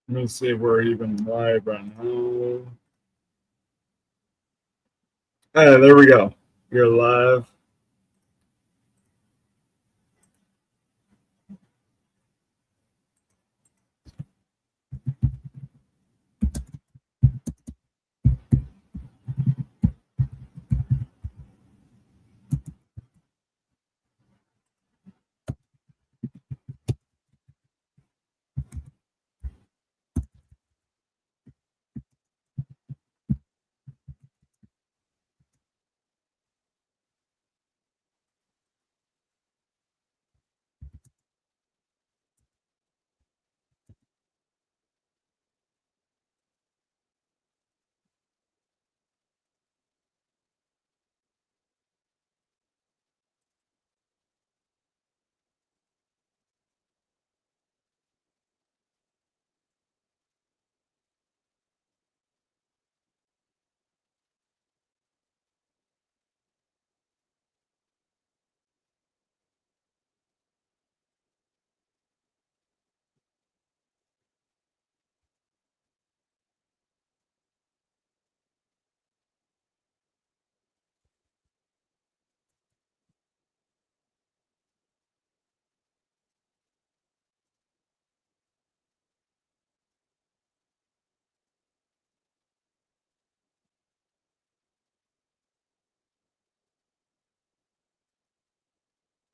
Let me see if we're even live right now. Hey, there we go. You're live.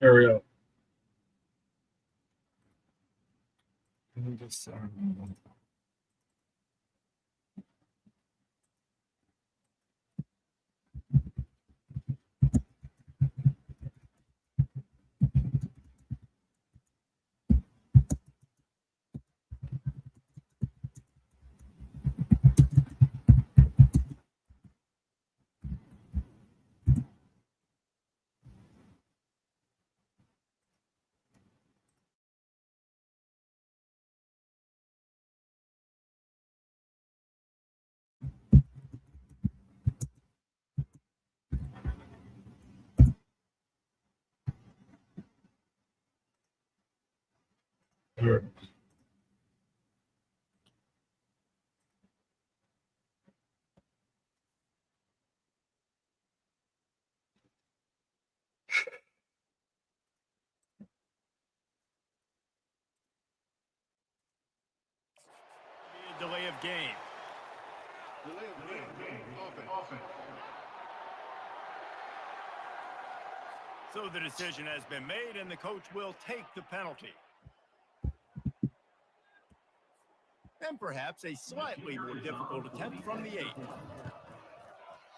There we go. Let me just. There. Delay of game. So the decision has been made, and the coach will take the penalty. And perhaps a slightly more difficult attempt from the 8.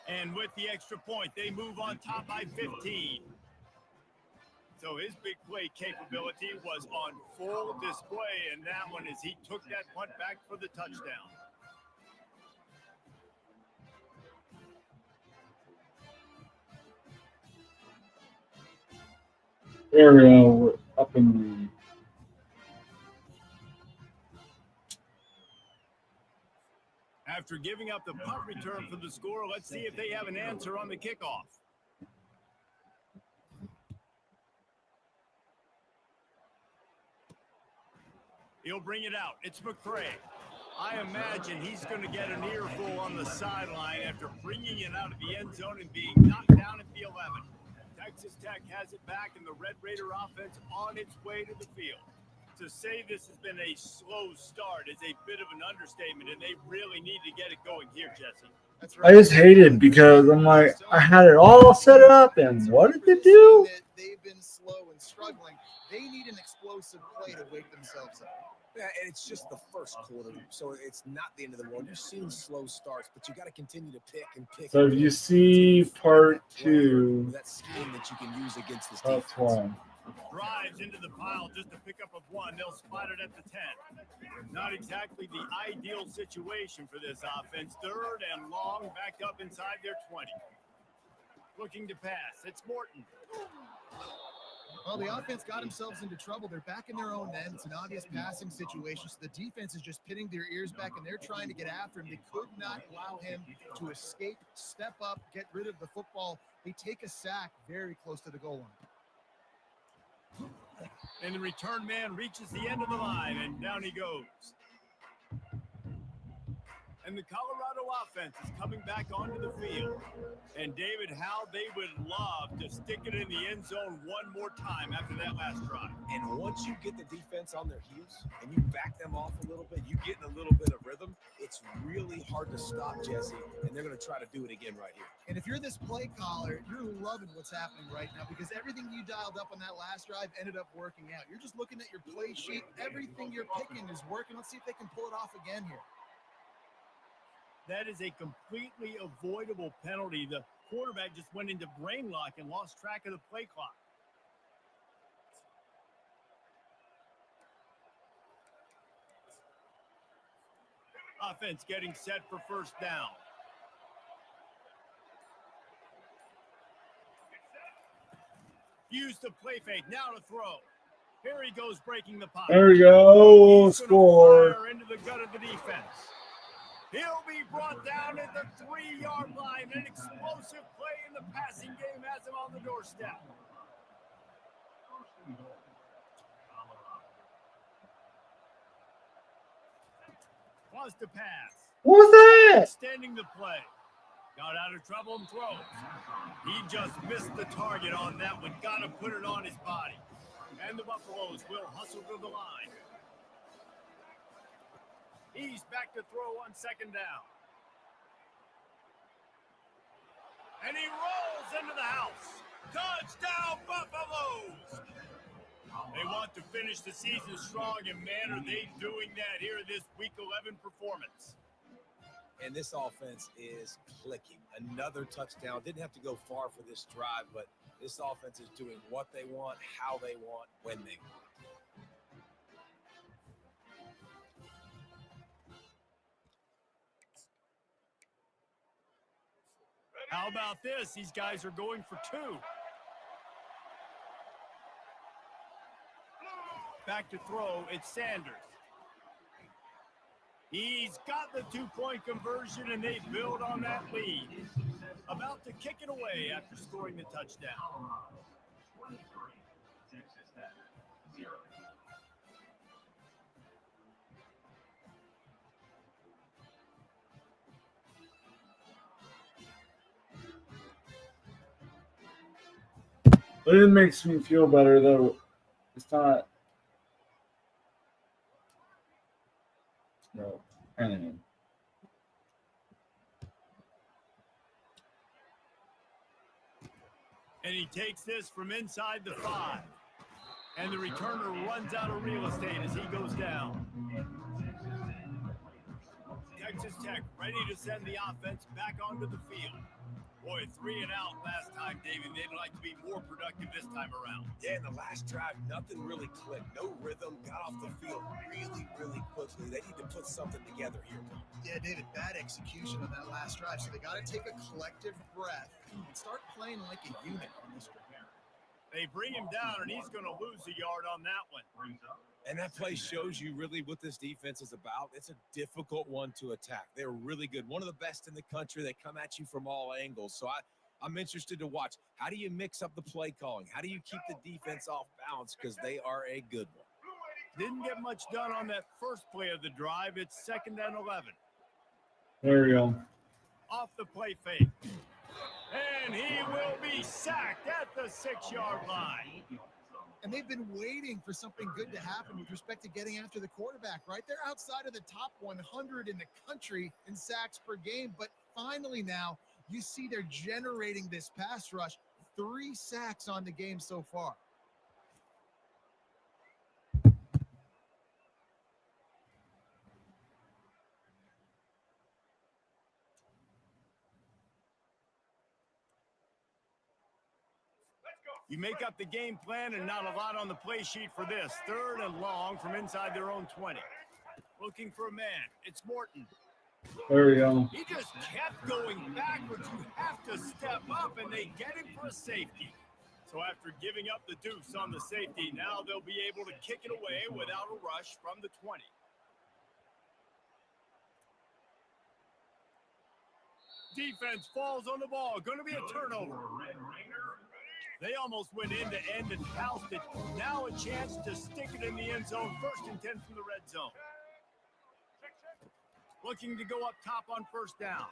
And with the extra point, they move on top by 15. So his big play capability was on full display in that one as he took that punt back for the touchdown. There we go. We're up in After giving up the punt return for the score, let's see if they have an answer on the kickoff. He'll bring it out. It's McCray. I imagine he's going to get an earful on the sideline after bringing it out of the end zone and being knocked down at the 11. Texas Tech has it back, and the Red Raider offense on its way to the field. To say this has been a slow start is a bit of an understatement, and they really need to get it going here, Jesse. That's I right. just hate it because I'm like, I had it all set up, and what did they do? They've been slow and struggling. They need an explosive play to wake themselves up. Yeah, and it's just the first quarter, so it's not the end of the world. You've seen slow starts, but you got to continue to pick and pick. So if you see part 2, that scheme that you can use against this that's defense. why. Drives into the pile just a pickup of 1. They'll spot it at the 10. Not exactly the ideal situation for this offense. 3rd and long, back up inside their 20. Looking to pass. It's Morton. Well, the offense got themselves into trouble. They're back in their own end. It's an obvious passing situation. So the defense is just pinning their ears back, and they're trying to get after him. They could not allow him to escape, step up, get rid of the football. They take a sack very close to the goal line. And the return man reaches the end of the line, and down he goes. And the Colorado offense is coming back onto the field. And David, how they would love to stick it in the end zone one more time after that last drive. And once you get the defense on their heels and you back them off a little bit, you get in a little bit of rhythm, it's really hard to stop, Jesse. And they're going to try to do it again right here. And if you're this play caller, you're loving what's happening right now because everything you dialed up on that last drive ended up working out. You're just looking at your play sheet. Everything you're picking is working. Let's see if they can pull it off again here. That is a completely avoidable penalty. The quarterback just went into brain lock and lost track of the play clock. Offense getting set for first down. Use the play fake. Now to throw. Here he goes, breaking the pocket. There we go. He's gonna Score. fire into the gut of the defense. He'll be brought down at the 3-yard line. An explosive play in the passing game has him on the doorstep. Wants to pass. What was that? Extending the play. Got out of trouble and throws. He just missed the target on that one. Got to put it on his body. And the Buffaloes will hustle to the line. He's back to throw on second down. And he rolls into the house. Touchdown, Buffaloes! They want to finish the season strong, and man, are they doing that here in this Week 11 performance. And this offense is clicking. Another touchdown. Didn't have to go far for this drive, but this offense is doing what they want, how they want, when they want. How about this? These guys are going for two. Back to throw, it's Sanders. He's got the two-point conversion, and they build on that lead. About to kick it away after scoring the touchdown. It makes me feel better, though. It's not. No. Anyway. And he takes this from inside the 5. And the returner runs out of real estate as he goes down. Texas Tech ready to send the offense back onto the field. Boy, 3 and out last time, David. They'd like to be more productive this time around. Yeah, in the last drive, nothing really clicked. No rhythm, got off the field really, really quickly. They need to put something together here. Yeah, David, bad execution on that last drive. So they got to take a collective breath and start playing like a unit on this drive. They bring him down, and he's going to lose a yard on that one. And that play shows you really what this defense is about. It's a difficult one to attack. They're really good. One of the best in the country. They come at you from all angles. So I'm interested to watch. How do you mix up the play calling? How do you keep the defense off balance? Because they are a good one. Didn't get much done on that first play of the drive. It's 2nd and 11. There we go. Off the play fake. And he will be sacked at the 6-yard line. And they've been waiting for something good to happen with respect to getting after the quarterback, right? They're outside of the top 100 in the country in sacks per game. But finally now, you see they're generating this pass rush. 3 sacks on the game so far. You make up the game plan and not a lot on the play sheet for this. 3rd and long from inside their own 20. Looking for a man. It's Morton. There we go. He just kept going backwards. You have to step up, and they get him for a safety. So after giving up the deuce on the safety, now they'll be able to kick it away without a rush from the 20. Defense falls on the ball. Going to be a turnover. They almost went end-to-end and housed it. Now a chance to stick it in the end zone. 1st and 10 from the red zone. looking to go up top on first down.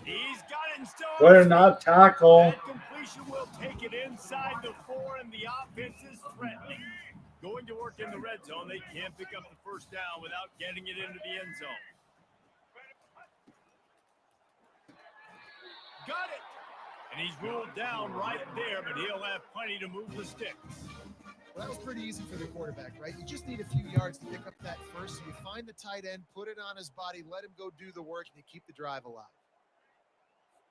He's got it and still. Better not tackle. That completion will take it inside the 4, and the offense is threatening. Going to work in the red zone, they can't pick up the first down without getting it into the end zone. Got it! And he's ruled down right there, but he'll have plenty to move the sticks. Well, that was pretty easy for the quarterback, right? You just need a few yards to pick up that first. So you find the tight end, put it on his body, let him go do the work, and you keep the drive alive.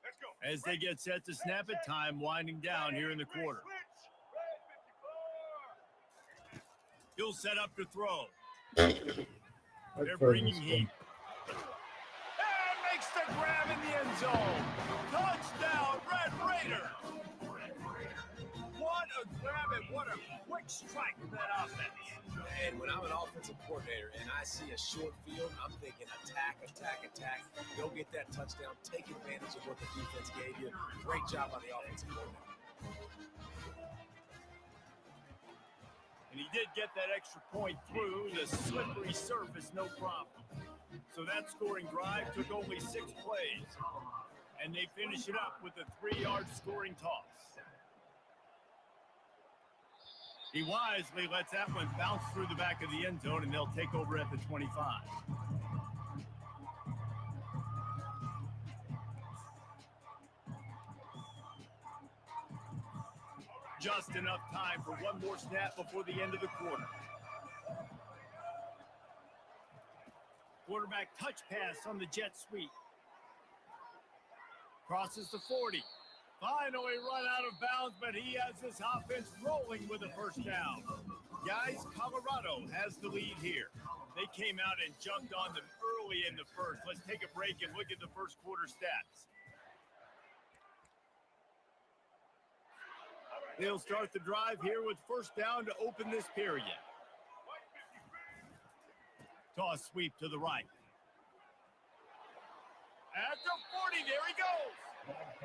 Let's go. As they get set to snap it, time winding down here in the quarter. He'll set up to throw. They're bringing heat. And makes the grab in the end zone. Touchdown, Red Raider. What a grab and what a quick strike of that offense. And when I'm an offensive coordinator and I see a short field, I'm thinking attack, attack, attack. Go get that touchdown. Take advantage of what the defense gave you. Great job by the offensive coordinator. And he did get that extra point through the slippery surface, no problem. So that scoring drive took only 6 plays. And they finish it up with a 3-yard scoring toss. He wisely lets that one bounce through the back of the end zone, and they'll take over at the 25. Just enough time for one more snap before the end of the quarter. Quarterback touch pass on the jet sweep. Crosses the 40. Finally run out of bounds, but he has this offense rolling with a first down. Guys, Colorado has the lead here. They came out and jumped on them early in the first. Let's take a break and look at the first quarter stats. They'll start the drive here with first down to open this period. Toss sweep to the right. At the 40, there he goes.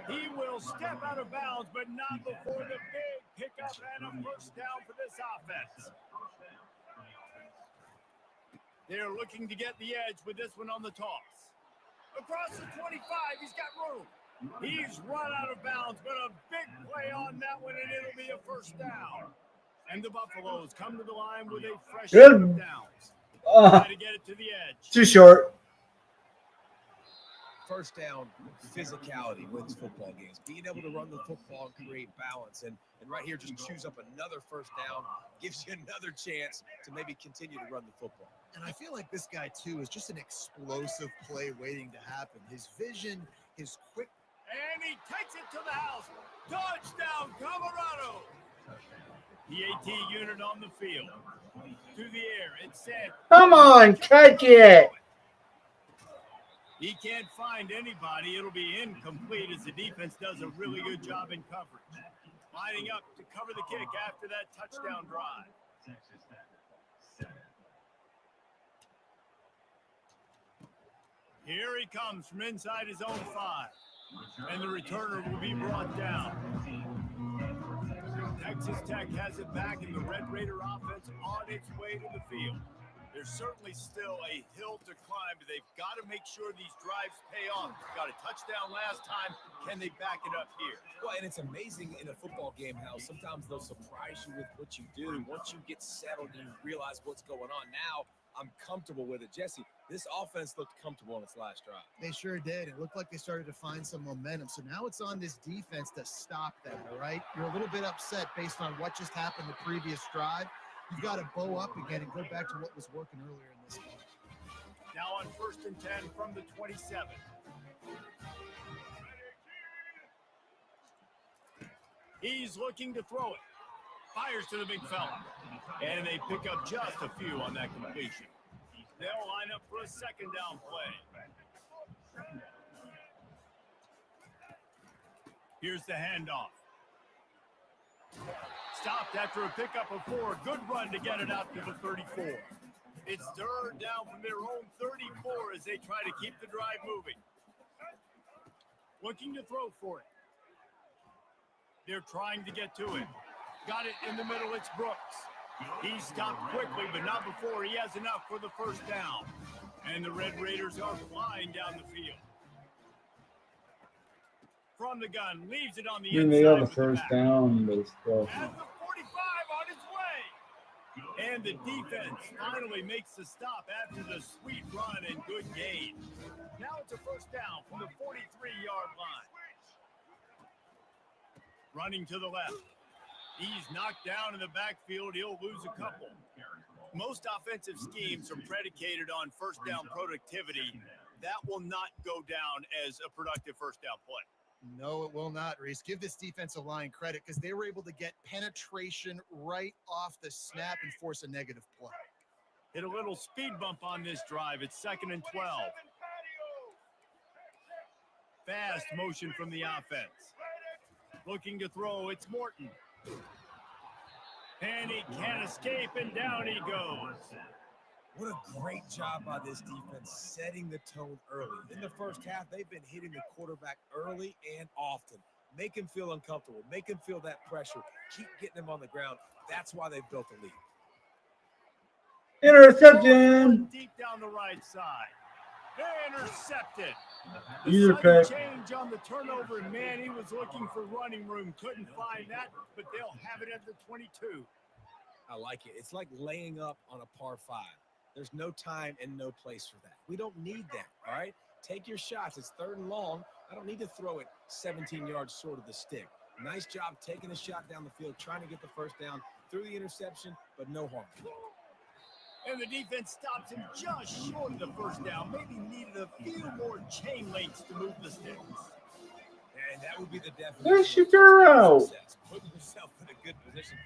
He will step out of bounds, but not before the big pickup and a first down for this offense. They're looking to get the edge with this one on the toss. Across the 25, he's got room. He's run out of bounds, but a big play on that one, and it'll be a first down. And the Buffaloes come to the line with a fresh set of downs. Try to get it to the edge. Too short. First down, physicality wins football games. Being able to run the football and create balance. And right here, just choose up another first down, gives you another chance to maybe continue to run the football. And I feel like this guy, too, is just an explosive play waiting to happen. His vision, his quick. And he takes it to the house. Touchdown, Colorado. The AT unit on the field. To the air, it's set. Come on, catch it. He can't find anybody. It'll be incomplete as the defense does a really good job in coverage. Lining up to cover the kick after that touchdown drive. Here he comes from inside his own 5. And the returner will be brought down. Texas Tech has it back, and the Red Raider offense on its way to the field. There's certainly still a hill to climb, but they've got to make sure these drives pay off. Got a touchdown last time. Can they back it up here? Well, and it's amazing in a football game how sometimes they'll surprise you with what you do. Once you get settled and you realize what's going on, now I'm comfortable with it. Jesse, this offense looked comfortable on its last drive. They sure did. It looked like they started to find some momentum. So now it's on this defense to stop that, all right? You're a little bit upset based on what just happened the previous drive. You've got to bow up again and go back to what was working earlier in this game. Now on 1st and 10 from the 27. He's looking to throw it. Fires to the big fella. And they pick up just a few on that completion. They'll line up for a second down play. Here's the handoff. Stopped after a pickup of 4. Good run to get it out to the 34. It's third down from their own 34 as they try to keep the drive moving. Looking to throw for it. They're trying to get to it. Got it in the middle. It's Brooks. He stopped quickly, but not before he has enough for the first down. And the Red Raiders are flying down the field. From the gun, leaves it on the I mean, inside. they got the with first back. down, but still. At the 45 on its way. And the defense finally makes the stop after the sweet run and good gain. Now it's a first down from the 43-yard line. Running to the left. He's knocked down in the backfield. He'll lose a couple. Most offensive schemes are predicated on first down productivity. That will not go down as a productive first down play. No, it will not, Reese. Give this defensive line credit because they were able to get penetration right off the snap and force a negative play. Hit a little speed bump on this drive. It's 2nd and 12. Fast motion from the offense. Looking to throw. It's Morton. And he can't escape, and down he goes. What a great job by this defense setting the tone early. In the first half, they've been hitting the quarterback early and often. Make him feel uncomfortable. Make him feel that pressure. Keep getting him on the ground. That's why they've built a lead. Interception. Deep down the right side. Intercepted. The Either sudden pick. change on the turnover, and man, he was looking for running room. Couldn't find that, but they'll have it at the 22. I like it. It's like laying up on a par 5. There's no time and no place for that. We don't need that, all right? Take your shots. It's 3rd and long. I don't need to throw it 17 yards short of the stick. Nice job taking a shot down the field, trying to get the first down through the interception, but no harm. And the defense stops him just short of the first down. Maybe needed a few more chain links to move the sticks. And that would be the definition. There's of Shapiro. success. Putting yourself in a good position.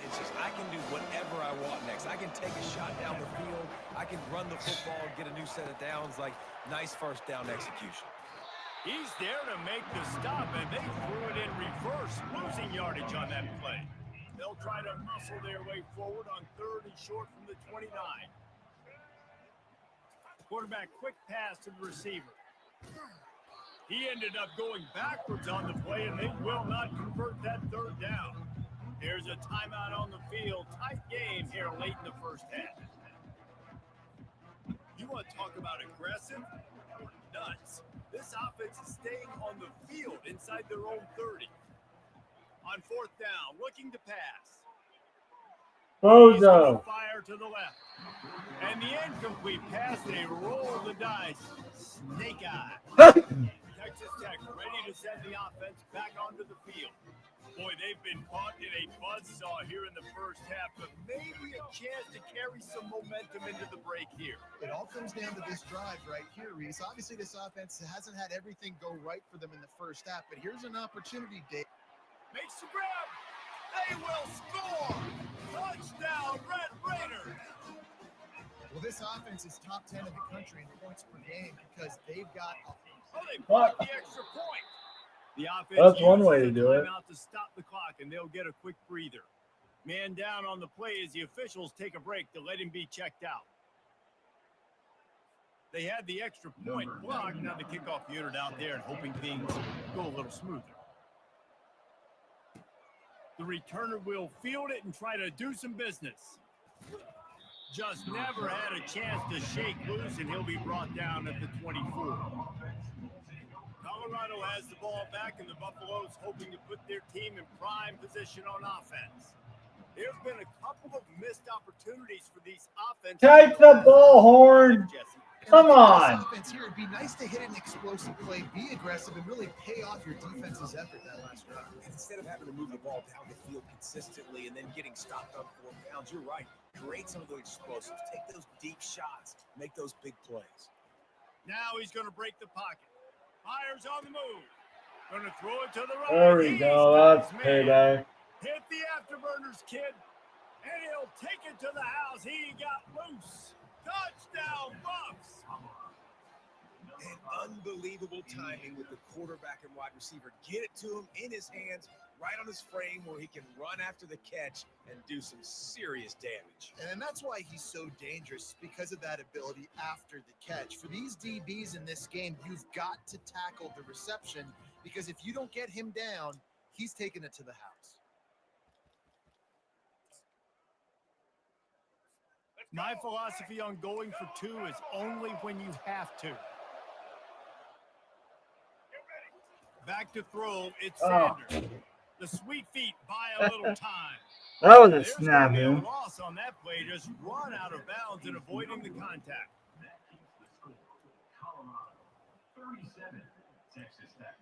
It's just, I can do whatever I want next. I can take a shot down the field. I can run the football and get a new set of downs. Like, nice first down execution. He's there to make the stop, and they threw it in reverse, losing yardage on that play. They'll try to muscle their way forward on 3rd and short from the 29. Quarterback quick pass to the receiver. He ended up going backwards on the play, and they will not convert that 3rd down. There's a timeout on the field. Tight game here late in the first half. You want to talk about aggressive or nuts? This offense is staying on the field inside their own 30. On 4th down, looking to pass. Bozo. Fire to the left. And the incomplete pass, they roll the dice. Snake eye. Texas Tech ready to send the offense back onto the field. Boy, they've been caught in a buzzsaw here in the first half, but maybe a chance to carry some momentum into the break here. It all comes down to this drive right here, Reese. Obviously, this offense hasn't had everything go right for them in the first half, but here's an opportunity, Dave. Makes the grab. They will score. Touchdown, Red Raiders. Well, this offense is top 10 in the country in points per game because they've got a they blocked the extra point. The offense That's one way to uses a do it. timeout to stop the clock, and they'll get a quick breather. Man down on the play as the officials take a break to let him be checked out. They had the extra point blocked. Now the kickoff unit out there and hoping things go a little smoother. The returner will field it and try to do some business. Just never had a chance to shake loose, and he'll be brought down at the 24. Colorado has the ball back, and the Buffaloes hoping to put their team in prime position on offense. There's been a couple of missed opportunities for these offenses. Take the ball, Horn. Jesse. Come This on. offense here, it'd be nice to hit an explosive play, be aggressive, and really pay off your defense's effort that last drive. And instead of having to move the ball down the field consistently and then getting stopped on 4 downs, you're right. Create some of those explosives. Take those deep shots. Make those big plays. Now he's going to break the pocket. Fires on the move. Going to throw it to the right. There we He's go. got That's his man. payday. Hit the afterburners, kid. And he'll take it to the house. He got loose. Touchdown, Buffs. And unbelievable timing with the quarterback and wide receiver. Get it to him in his hands, right on his frame where he can run after the catch and do some serious damage. And that's why he's so dangerous, because of that ability after the catch. For these DBs in this game, you've got to tackle the reception because if you don't get him down, he's taking it to the house. My philosophy on going for two is only when you have to. Back to throw, it's Sanders. The sweet feet buy a little time. That was a There's snap, gonna be a man. loss on that play, just run out of bounds and avoiding the contact. That keeps the score. Colorado 37, Texas Tech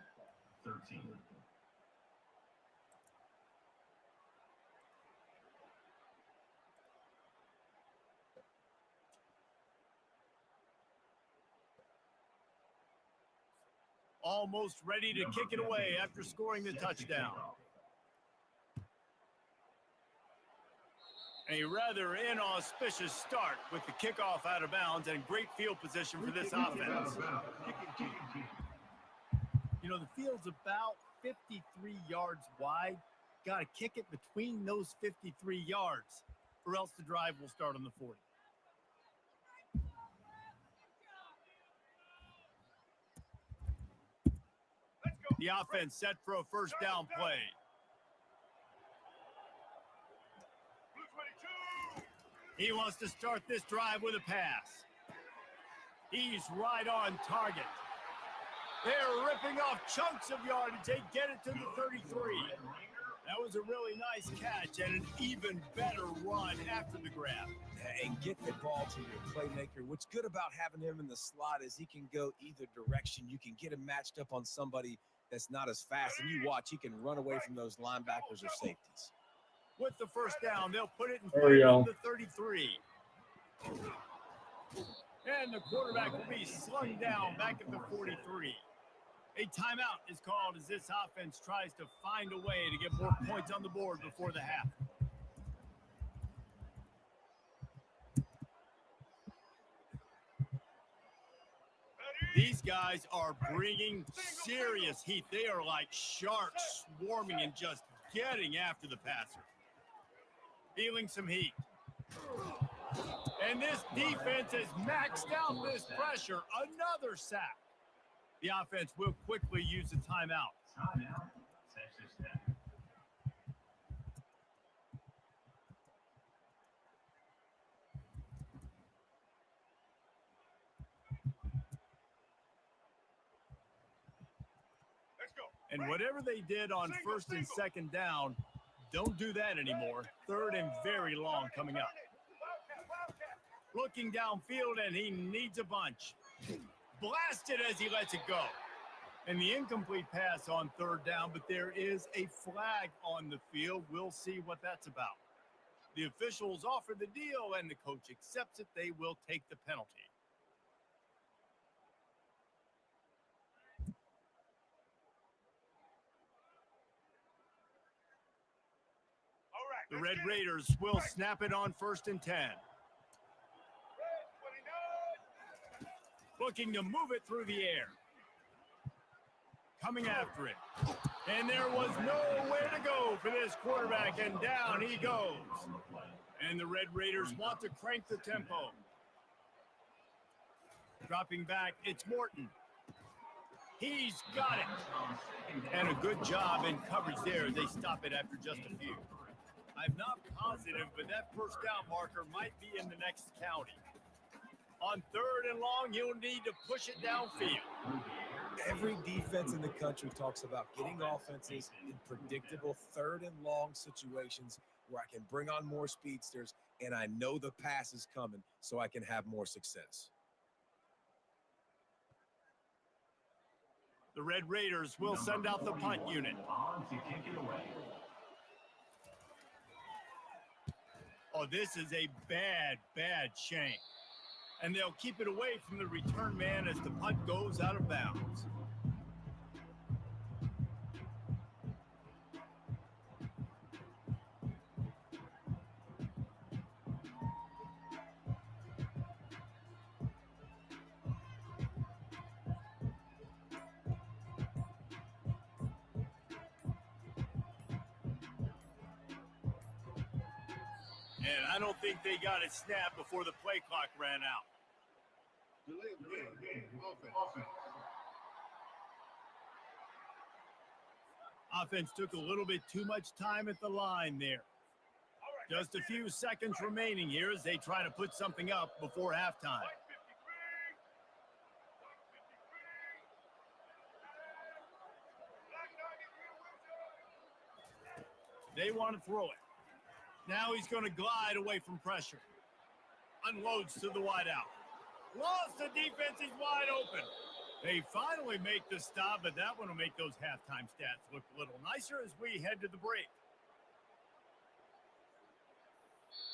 13. Almost ready to kick it away after scoring the touchdown. A rather inauspicious start with the kickoff out of bounds and great field position for this offense. You know, the field's about 53 yards wide. Got to kick it between those 53 yards, or else the drive will start on the 40. The offense set for a first down play. He wants to start this drive with a pass. He's right on target. They're ripping off chunks of yardage. They get it to the 33. That was a really nice catch and an even better run after the grab. And get the ball to your playmaker. What's good about having him in the slot is he can go either direction. You can get him matched up on somebody that's not as fast, and you watch, he can run away from those linebackers or safeties. With the first down, they'll put it in There we play go. from the 33. And the quarterback will be slung down back at the 43. A timeout is called as this offense tries to find a way to get more points on the board before the half. These guys are bringing serious heat. They are like sharks swarming and just getting after the passer. Feeling some heat. And this defense has maxed out this pressure. Another sack. The offense will quickly use a timeout. Timeout, Texas Tech. And whatever they did on first and second down, don't do that anymore. Third and very long coming up. Looking downfield, and he needs a bunch. Blasted as he lets it go. And the incomplete pass on third down, but there is a flag on the field. We'll see what that's about. The officials offer the deal, and the coach accepts it. They will take the penalty. The Red Raiders will snap it on first and 10. Looking to move it through the air. Coming after it. And there was nowhere to go for this quarterback, and down he goes. And the Red Raiders want to crank the tempo. Dropping back, it's Morton. He's got it. And a good job in coverage there. They stop it after just a few. I'm not positive, but that first down marker might be in the next county. On third and long, you'll need to push it downfield. Every defense in the country talks about getting offenses in predictable third and long situations where I can bring on more speedsters and I know the pass is coming so I can have more success. The Red Raiders will send out the punt unit. On to kick it away. Oh, this is a bad shank. And they'll keep it away from the return man as the punt goes out of bounds. And I don't think they got it snapped before the play clock ran out. Offense took a little bit too much time at the line there. Just a few seconds remaining here as they try to put something up before halftime. They want to throw it. Now he's going to glide away from pressure. Unloads to the wideout. Lost the defense. He's wide open. They finally make the stop, but that one will make those halftime stats look a little nicer as we head to the break.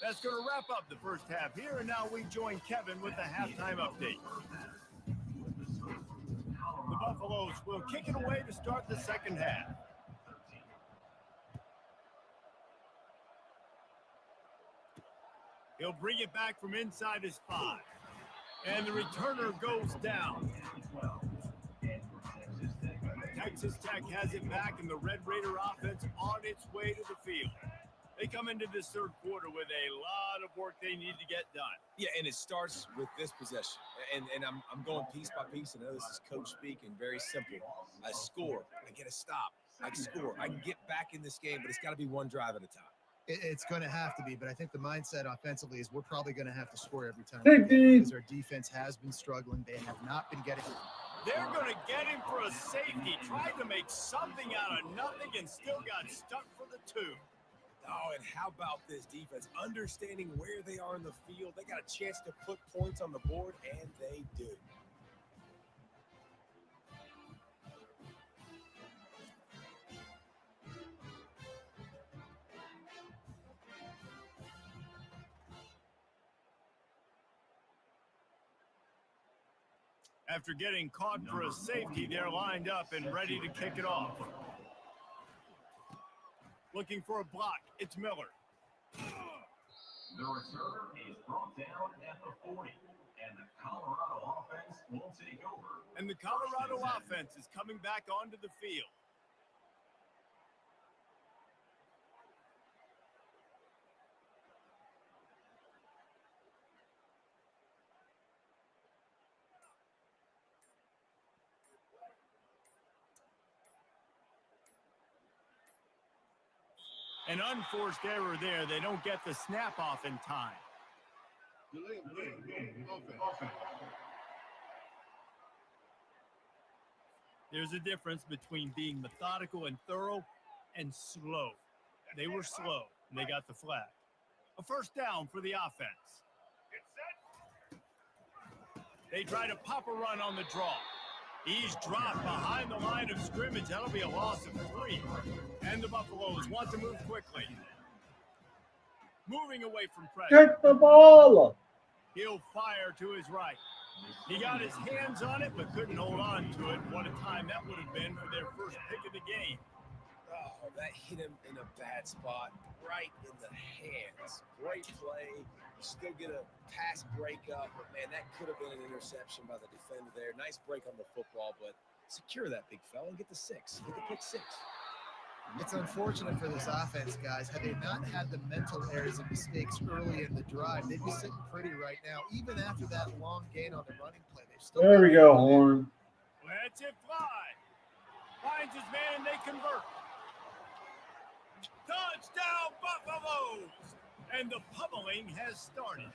That's going to wrap up the first half here, and now we join Kevin with the halftime update. The Buffaloes will kick it away to start the second half. He'll bring it back from inside his 5. And the returner goes down. Texas Tech has it back, and the Red Raider offense on its way to the field. They come into this third quarter with a lot of work they need to get done. Yeah, and it starts with this possession. And I'm going piece by piece. I know this is coach speaking, very simple. I score. I get a stop. I score. I can get back in this game, but it's got to be one drive at a time. It's going to have to be, but I think the mindset offensively is we're probably going to have to score every time. Big D. Because our defense has been struggling. They have not been getting. They're going to get him for a safety. Tried to make something out of nothing and still got stuck for the 2. Oh, and how about this defense? Understanding where they are in the field. They got a chance to put points on the board, and they do. After getting caught for a safety, they're lined up and ready to kick it off. Looking for a block. It's Miller. The returner is brought down at the 40, and the Colorado offense will take over. And the Colorado offense is coming back onto the field. An unforced error there. They don't get the snap off in time. There's a difference between being methodical and thorough and slow. They were slow, and they got the flag. A first down for the offense. They try to pop a run on the draw. He's dropped behind the line of scrimmage. That'll be a loss of 3. And the Buffaloes want to move quickly. Moving away from pressure. Get the ball. He'll fire to his right. He got his hands on it, but couldn't hold on to it. What a time that would have been for their first pick of the game. Oh, that hit him in a bad spot, right in the hands. Great play. Still get a pass breakup, but man, that could have been an interception by the defender there. Nice break on the football, but secure that big fella and get the 6. Get the pick 6. It's unfortunate for this offense, guys. Had they not had the mental errors and mistakes early in the drive, they'd be sitting pretty right now. Even after that long gain on the running play, they've still. There we go, Horn. Lets it fly. Finds his man, and they convert. Touchdown, Buffaloes! And the pummeling has started.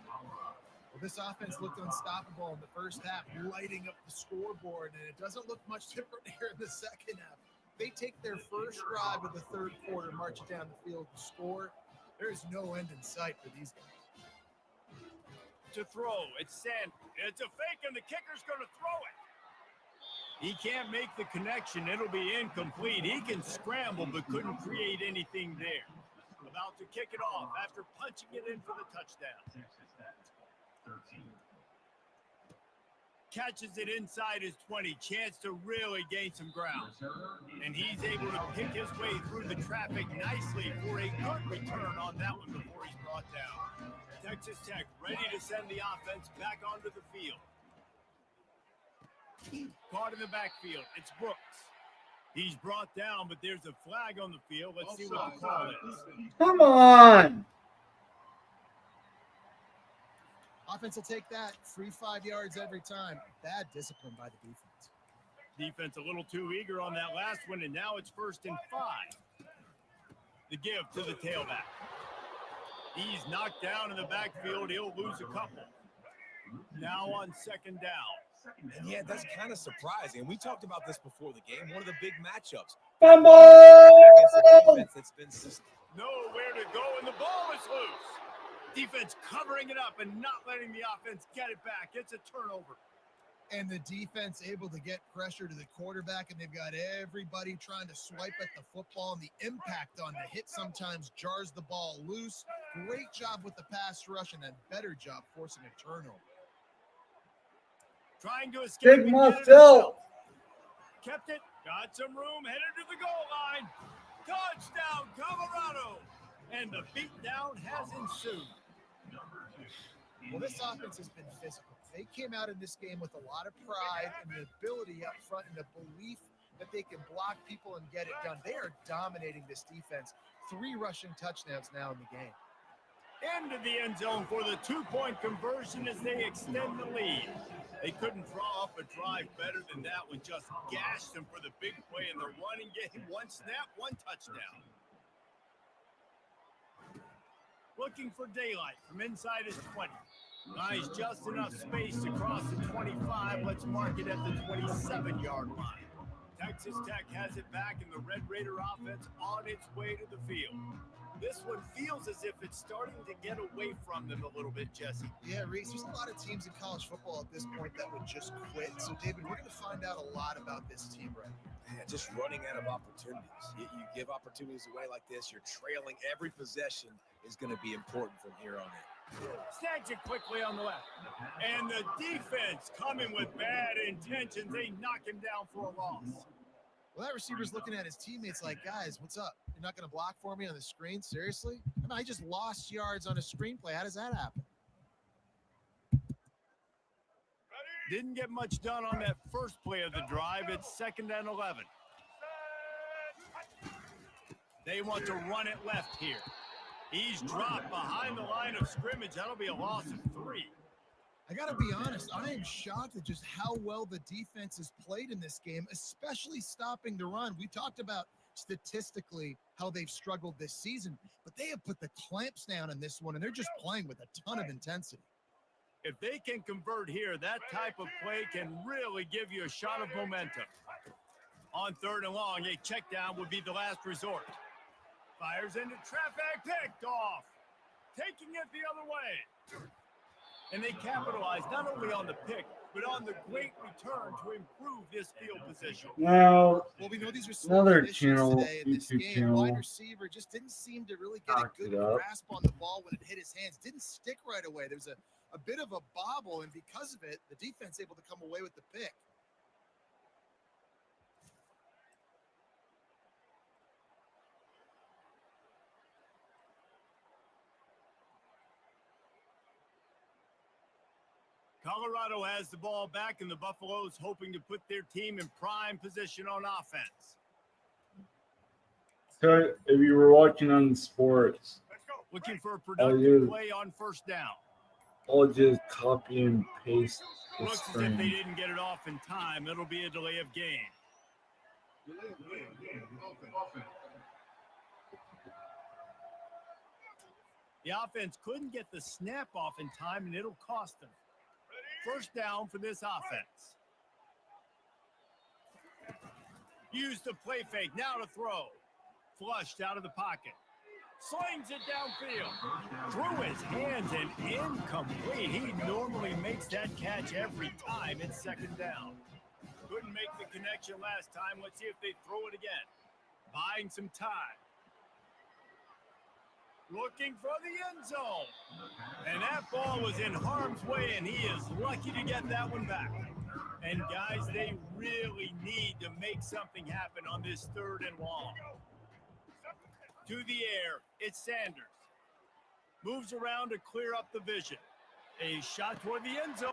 Well, this offense looked unstoppable in the first half, lighting up the scoreboard, and it doesn't look much different here in the second half. They take their first drive of the third quarter, march down the field to score. There's no end in sight for these guys. To throw, it's Sand. It's a fake, and the kicker's going to throw it. He can't make the connection. It'll be incomplete. He can scramble, but couldn't create anything there. About to kick it off after punching it in for the touchdown. Texas Tech, 13. Catches it inside his 20. Chance to really gain some ground. And he's able to pick his way through the traffic nicely for a good return on that one before he's brought down. Texas Tech ready to send the offense back onto the field. Caught in the backfield. It's Brooks. He's brought down, but there's a flag on the field. Let's see what the call is. Come on. Offense will take that. Free 5 yards every time. Bad discipline by the defense. Defense a little too eager on that last one, and now it's 1st and 5. The give to the tailback. He's knocked down in the backfield. He'll lose a couple. Now on 2nd down. And yeah, that's kind of surprising. We talked about this before the game. One of the big matchups. Fumble! Against a defense that's been Nowhere to go, and the ball is loose. Defense covering it up and not letting the offense get it back. It's a turnover. And the defense able to get pressure to the quarterback, and they've got everybody trying to swipe at the football, and the impact on the hit sometimes jars the ball loose. Great job with the pass rush and a better job forcing a turnover. Trying to escape. Big and get it Phil. himself. Kept it, got some room, headed to the goal line. Touchdown, Colorado. And the beatdown has ensued. Well, this offense has been physical. They came out in this game with a lot of pride and the ability up front and the belief that they can block people and get it done. They are dominating this defense. 3 rushing touchdowns now in the game. Into the end zone for the 2-point conversion as they extend the lead. They couldn't draw up a drive better than that one. Just gashed them for the big play in the running game. 1 snap, 1 touchdown. Looking for daylight from inside his 20. Nice, just enough space to cross the 25. Let's mark it at the 27-yard line. Texas Tech has it back, and the Red Raider offense on its way to the field. This one feels as if it's starting to get away from them a little bit, Jesse. Yeah, Reese, there's a lot of teams in college football at this point that would just quit. So, David, we're going to find out a lot about this team right now. Yeah, just running out of opportunities. You give opportunities away like this, you're trailing. Every possession is going to be important from here on in. Snags it quickly on the left. And the defense coming with bad intentions. They knock him down for a loss. Well, that receiver's looking at his teammates like, guys, what's up? You're not going to block for me on the screen? Seriously? I mean, I just lost yards on a screenplay. How does that happen? Didn't get much done on that first play of the drive. It's 2nd and 11. They want to run it left here. He's dropped behind the line of scrimmage. That'll be a loss of 3. I got to be honest, I am shocked at just how well the defense has played in this game, especially stopping the run. We talked about statistically how they've struggled this season, but they have put the clamps down in this one, and they're just playing with a ton of intensity. If they can convert here, that type of play can really give you a shot of momentum. On 3rd and long, a check down would be the last resort. Fires into traffic, picked off. Taking it the other way. And they capitalize not only on the pick, but on the great return to improve this field position. Now, Well, we know these are another issues channel, today in this YouTube game. channel. Wide receiver just didn't seem to really get a Knocked good it up. grasp on the ball when it hit his hands. Didn't stick right away. There was a bit of a bobble, and because of it, the defense able to come away with the pick. Colorado has the ball back, and the Buffaloes hoping to put their team in prime position on offense. so if you were watching on sports, Looking for a Oh, productive yeah. play on 1st down. I'll just copy and paste the Looks as if they screen. didn't get it off in time. It'll be a delay of game. The offense couldn't get the snap off in time, and it'll cost them. 1st down for this offense. Use the play fake. Now to throw. Flushed out of the pocket. Slings it downfield. Through his hands and incomplete. He normally makes that catch every time. It's 2nd down. Couldn't make the connection last time. Let's see if they throw it again. Buying some time. Looking for the end zone. And that ball was in harm's way, and he is lucky to get that one back. And guys, they really need to make something happen on this 3rd and long. To the air, it's Sanders. Moves around to clear up the vision. A shot toward the end zone.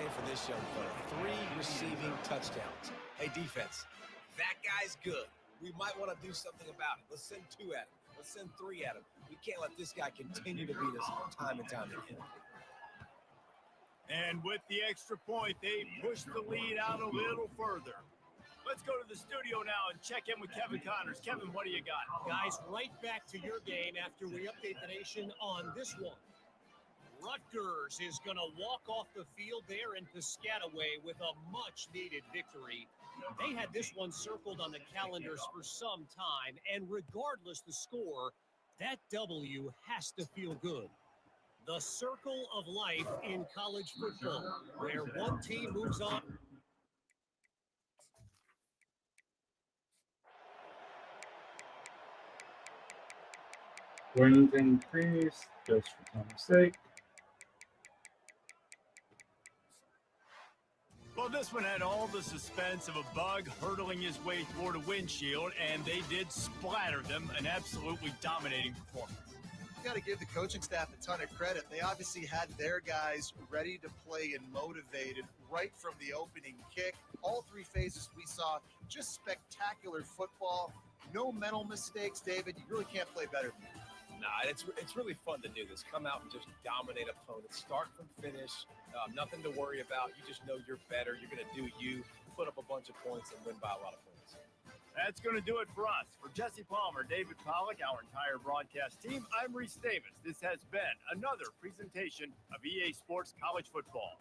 saying for this young fella? 3 receiving touchdowns. Hey, defense, that guy's good. We might want to do something about it. Let's send 2 at him. Let's send 3 at him. We can't let this guy continue to beat us time and time again. And with the extra point, they push the lead out a little further. Let's go to the studio now and check in with Kevin Connors. Kevin, what do you got? Guys, right back to your game after we update the nation on this one. Rutgers is going to walk off the field there in Piscataway with a much-needed victory. They had this one circled on the calendars for some time, and regardless the score, that W has to feel good. The circle of life in college football, where one team moves on. Wings increase just for time's sake. Well, this one had all the suspense of a bug hurtling his way toward a windshield, and they did splatter them. An absolutely dominating performance. You got to give the coaching staff a ton of credit. They obviously had their guys ready to play and motivated right from the opening kick. All 3 phases we saw just spectacular football. No mental mistakes, David. You really can't play better than that. Nah, it's really fun to do this. Come out and just dominate opponents. Start from finish. Nothing to worry about. You just know you're better. You're going to do you, put up a bunch of points, and win by a lot of points. That's going to do it for us. For Jesse Palmer, David Pollack, our entire broadcast team, I'm Reese Davis. This has been another presentation of EA Sports College Football.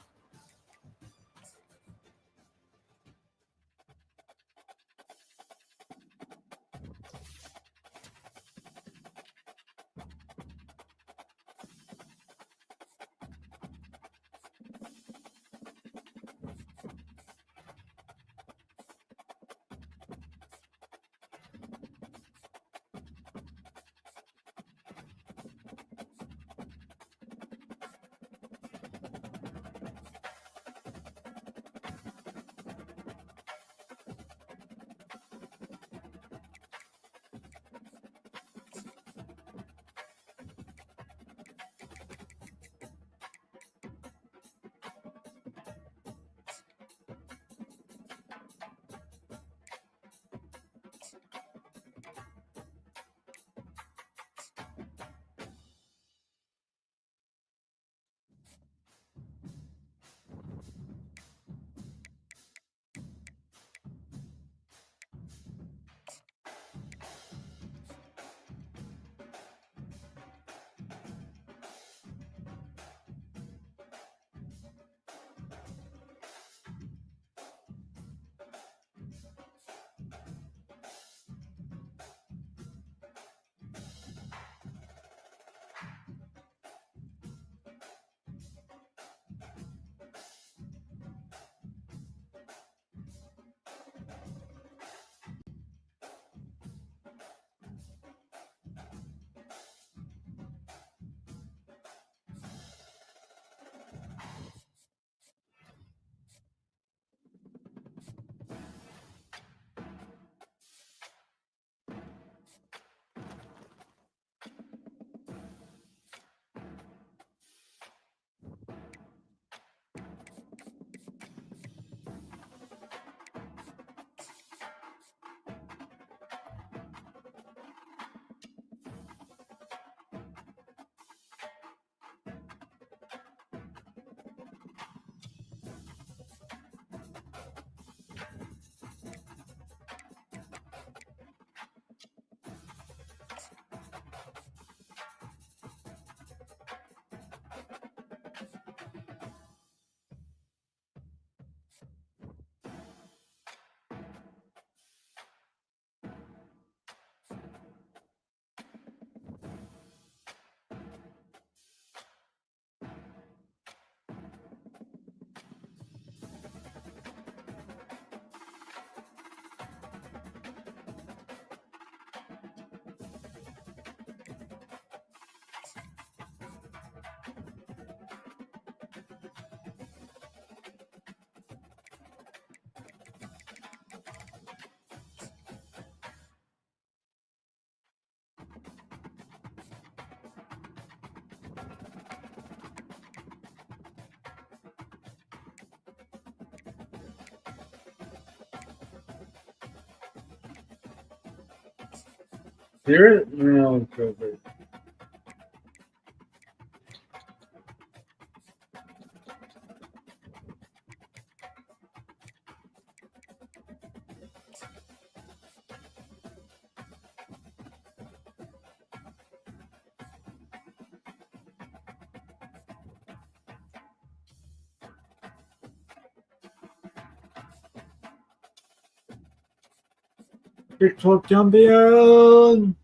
Hear it? No, COVID. Big 12 champion.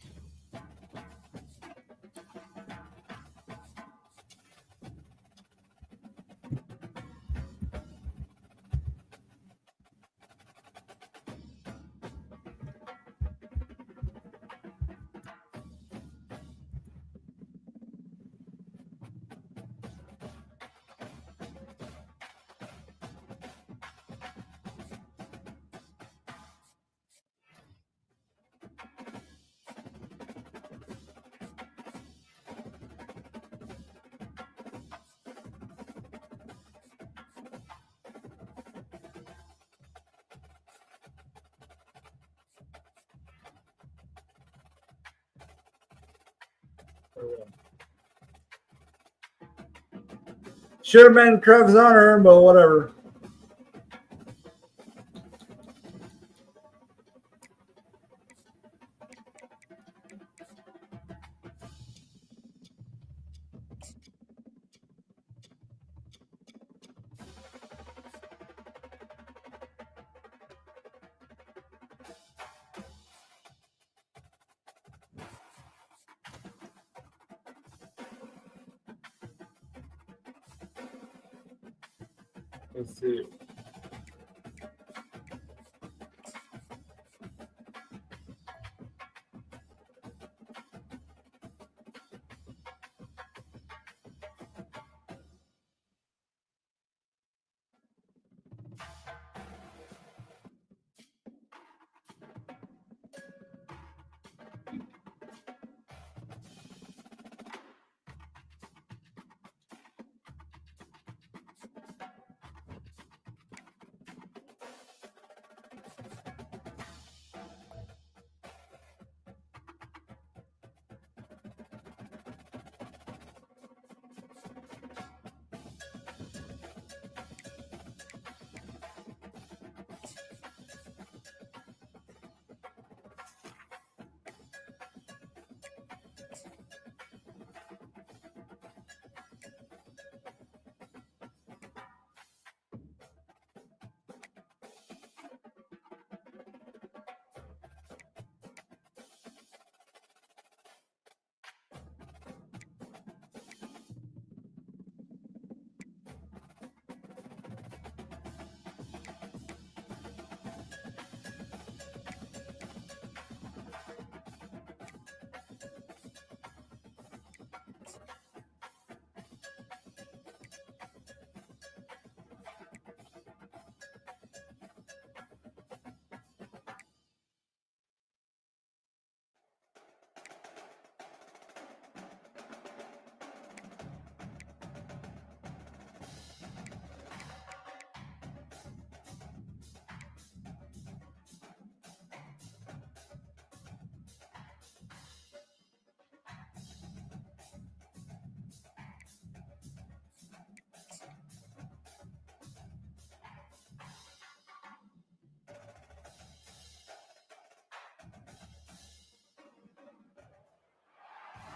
Should have been Trev's honor, but whatever. Let's see.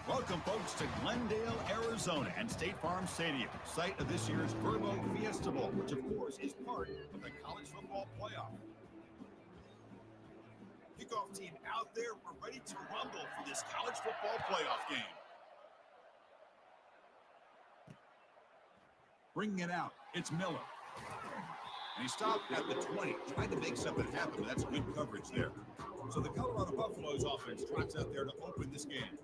Welcome, folks, to Glendale, Arizona, and State Farm Stadium, site of this year's Verbo Fiesta Bowl, which, of course, is part of the college football playoff. Kickoff team out there. We're ready to rumble for this college football playoff game. Bringing it out, it's Miller. And he stopped at the 20, trying to make something happen, but that's good coverage there. So the Colorado Buffaloes offense trots out there to open this game.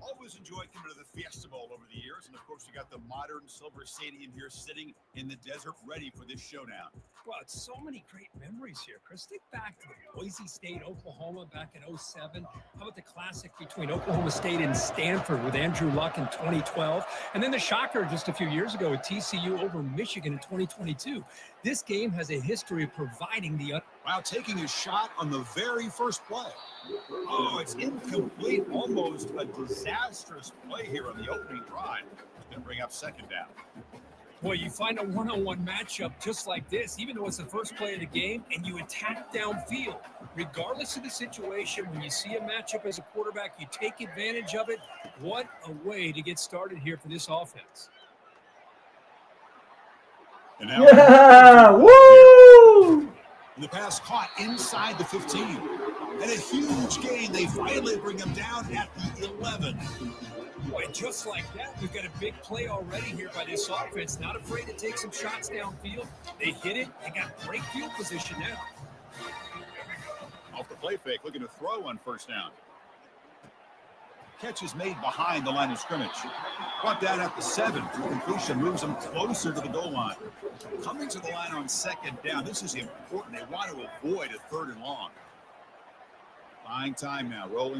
Always enjoyed coming to the Fiesta Bowl over the years. And, of course, you got the modern Silver Stadium here sitting in the desert ready for this showdown. Well, it's so many great memories here, Chris. Think back to Boise State, Oklahoma back in 2007. How about the classic between Oklahoma State and Stanford with Andrew Luck in 2012? And then the shocker just a few years ago with TCU over Michigan in 2022. This game has a history of providing the Wow, taking a shot on the very first play. Oh, it's incomplete. Almost a disastrous play here on the opening drive. It's going to bring up second down. Boy, you find a one-on-one matchup just like this, even though it's the first play of the game, and you attack downfield. Regardless of the situation, when you see a matchup as a quarterback, you take advantage of it. What a way to get started here for this offense. And now Yeah! Woo! the pass caught inside the 15. And a huge gain. They finally bring him down at the 11. Boy, just like that, we've got a big play already here by this offense. Not afraid to take some shots downfield. They hit it. They got great field position now. Off the play fake, looking to throw on first down. Catch is made behind the line of scrimmage. Brought down at the 7. Completion moves them closer to the goal line. Coming to the line on second down. This is important. They want to avoid a third and long. Buying time now. Rolling.